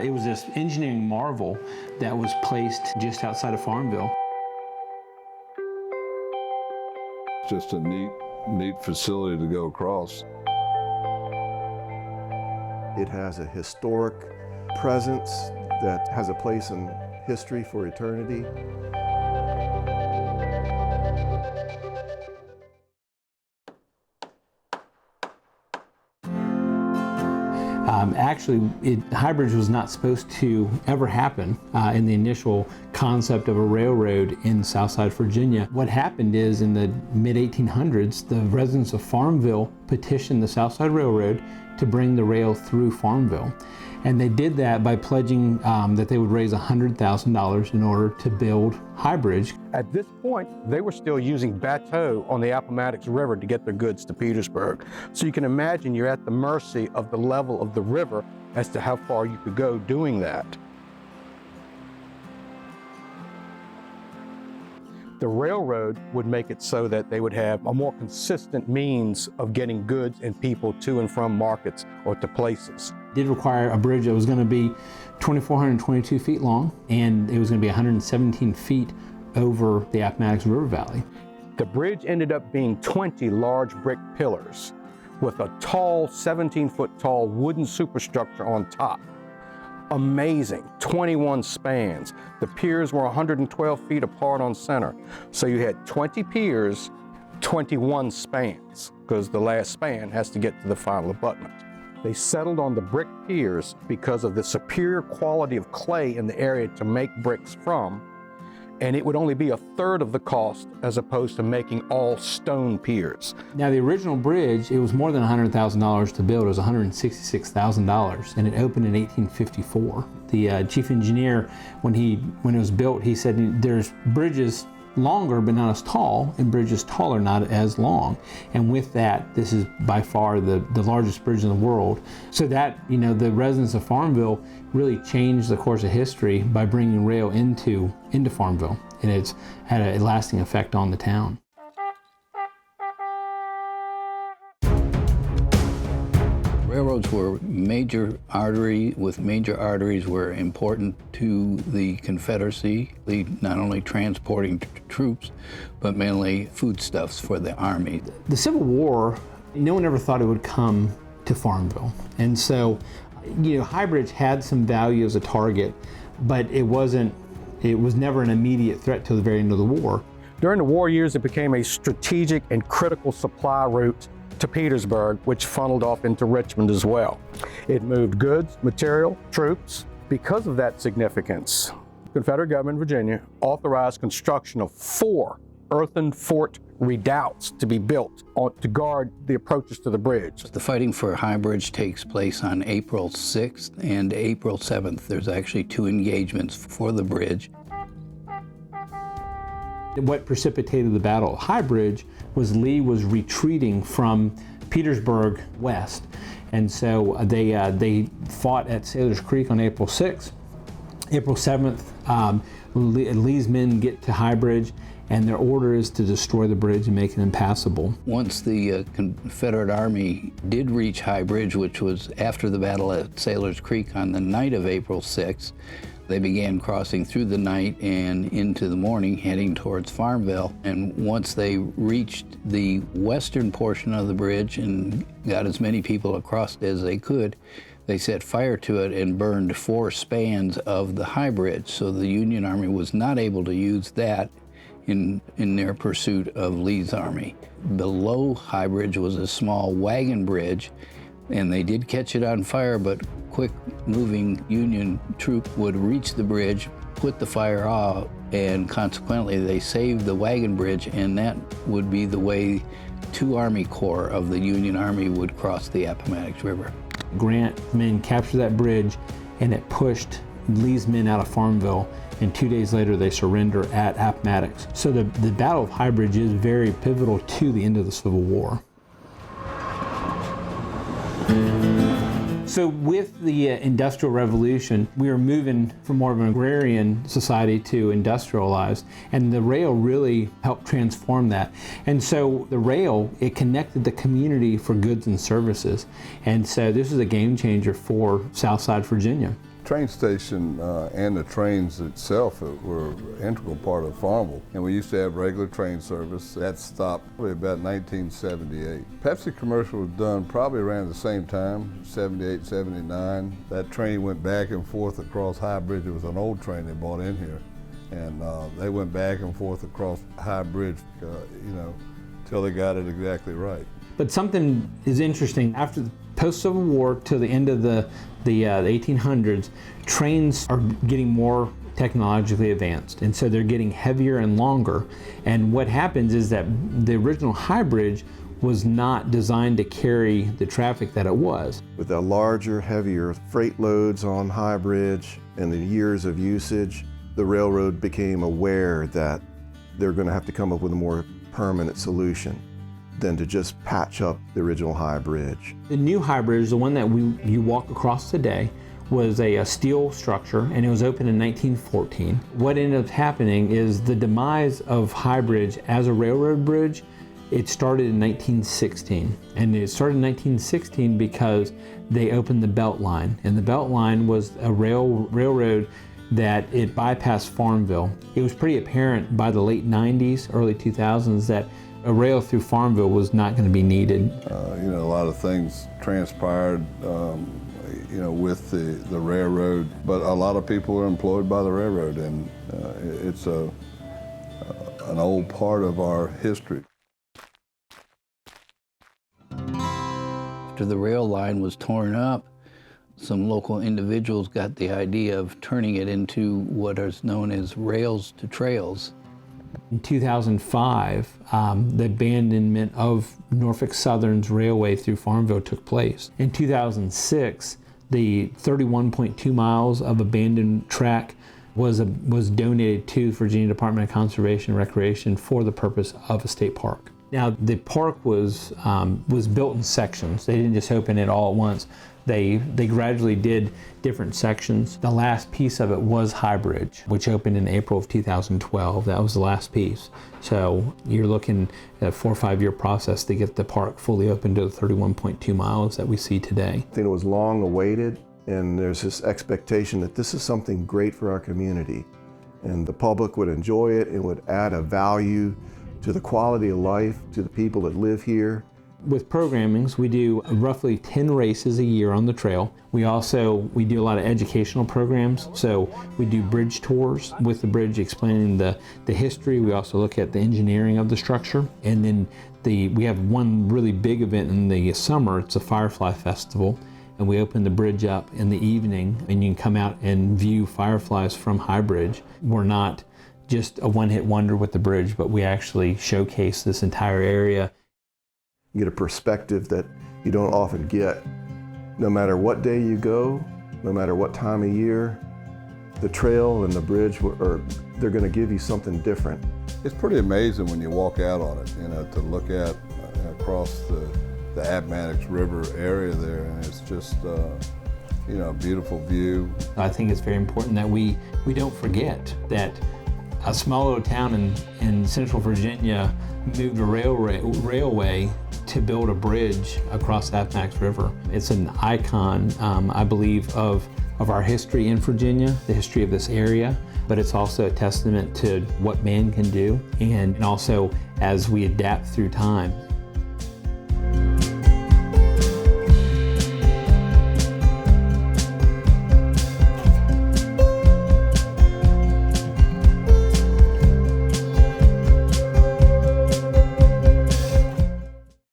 It was this engineering marvel that was placed just outside of Farmville. Just a neat facility to go across. It has a historic presence that has a place in history for eternity. Actually, High Bridge was not supposed to ever happen in the initial concept of a railroad in Southside Virginia. What happened is in the mid-1800s, the residents of Farmville petitioned the Southside Railroad to bring the rail through Farmville. And they did that by pledging that they would raise $100,000 in order to build High Bridge. At this point, they were still using bateaux on the Appomattox River to get their goods to Petersburg. So you can imagine you're at the mercy of the level of the river as to how far you could go doing that. The railroad would make it so that they would have a more consistent means of getting goods and people to and from markets or to places. It did require a bridge that was going to be 2,422 feet long, and it was going to be 117 feet over the Appomattox River Valley. The bridge ended up being 20 large brick pillars with a tall, 17-foot tall wooden superstructure on top. Amazing, 21 spans. The piers were 112 feet apart on center. So you had 20 piers, 21 spans, because the last span has to get to the final abutment. They settled on the brick piers because of the superior quality of clay in the area to make bricks from, and it would only be a third of the cost as opposed to making all stone piers. Now the original bridge, it was more than $100,000 to build. It was $166,000, and it opened in 1854. The chief engineer, when it was built, he said there's bridges longer but not as tall, and bridges taller not as long. And with that, this is by far the largest bridge in the world. So that, the residents of Farmville really changed the course of history by bringing rail into Farmville, and it's had a lasting effect on the town. Railroads were major artery, with major arteries were important to the Confederacy, not only transporting troops, but mainly foodstuffs for the Army. The Civil War, no one ever thought it would come to Farmville. And so, High Bridge had some value as a target, but it was never an immediate threat till the very end of the war. During the war years, it became a strategic and critical supply route to Petersburg, which funneled off into Richmond as well. It moved goods, material, troops. Because of that significance, the Confederate government in Virginia authorized construction of 4 earthen fort redoubts to be built to guard the approaches to the bridge. The fighting for High Bridge takes place on April 6th and April 7th. There's actually 2 engagements for the bridge. What precipitated the Battle of High Bridge was Lee was retreating from Petersburg west, and so they fought at Sailor's Creek on April 6th. April 7th, Lee's men get to High Bridge, and their order is to destroy the bridge and make it impassable. Once the Confederate Army did reach High Bridge, which was after the battle at Sailor's Creek on the night of April 6th, they began crossing through the night and into the morning, heading towards Farmville. And once they reached the western portion of the bridge and got as many people across as they could, they set fire to it and burned 4 spans of the High Bridge. So the Union Army was not able to use that in their pursuit of Lee's army. Below High Bridge was a small wagon bridge, and they did catch it on fire, but quick-moving Union troop would reach the bridge, put the fire out, and consequently they saved the wagon bridge, and that would be the way 2 Army Corps of the Union Army would cross the Appomattox River. Grant's men captured that bridge, and it pushed Lee's men out of Farmville, and 2 days later they surrender at Appomattox. So the Battle of High Bridge is very pivotal to the end of the Civil War. So with the Industrial Revolution, we were moving from more of an agrarian society to industrialized, and the rail really helped transform that. And so the rail, it connected the community for goods and services. And so this is a game changer for Southside Virginia. train station and the trains itself were an integral part of Farmville. And we used to have regular train service. That stopped probably about 1978. Pepsi commercial was done probably around the same time, 78, 79. That train went back and forth across High Bridge. It was an old train they brought in here. And they went back and forth across High Bridge, till they got it exactly right. But something is interesting. After the post-Civil War to the end of the 1800s, trains are getting more technologically advanced, and so they're getting heavier and longer. And what happens is that the original High Bridge was not designed to carry the traffic that it was. With the larger, heavier freight loads on High Bridge and the years of usage, the railroad became aware that they're going to have to come up with a more permanent solution than to just patch up the original High Bridge. The new High Bridge, the one that you walk across today, was a steel structure, and it was opened in 1914. What ended up happening is the demise of High Bridge as a railroad bridge. It started in 1916, and it started in 1916 because they opened the Belt Line, and the Belt Line was a railroad that it bypassed Farmville. It was pretty apparent by the late 90s, early 2000s that a rail through Farmville was not going to be needed. A lot of things transpired, with the railroad, but a lot of people are employed by the railroad, and it's an old part of our history. After the rail line was torn up, some local individuals got the idea of turning it into what is known as rails to trails. In 2005, the abandonment of Norfolk Southern's railway through Farmville took place. In 2006, the 31.2 miles of abandoned track was donated to Virginia Department of Conservation and Recreation for the purpose of a state park. Now, the park was built in sections. They didn't just open it all at once. They gradually did different sections. The last piece of it was High Bridge, which opened in April of 2012. That was the last piece. So you're looking at a 4 or 5 year process to get the park fully open to the 31.2 miles that we see today. I think it was long awaited, and there's this expectation that this is something great for our community, and the public would enjoy it and would add a value to the quality of life, to the people that live here. With programmings, we do roughly 10 races a year on the trail. We do a lot of educational programs. So we do bridge tours with the bridge, explaining the history. We also look at the engineering of the structure. And then we have one really big event in the summer. It's a Firefly Festival. And we open the bridge up in the evening, and you can come out and view fireflies from High Bridge. We're not just a one-hit wonder with the bridge, but we actually showcase this entire area. You get a perspective that you don't often get. No matter what day you go, no matter what time of year, the trail and the bridge, they're going to give you something different. It's pretty amazing when you walk out on it, to look at across the Appomattox River area there, and it's just a beautiful view. I think it's very important that we don't forget that a small little town in central Virginia moved a railway to build a bridge across the Appomattox River. It's an icon, I believe, of our history in Virginia, the history of this area, but it's also a testament to what man can do, and also as we adapt through time.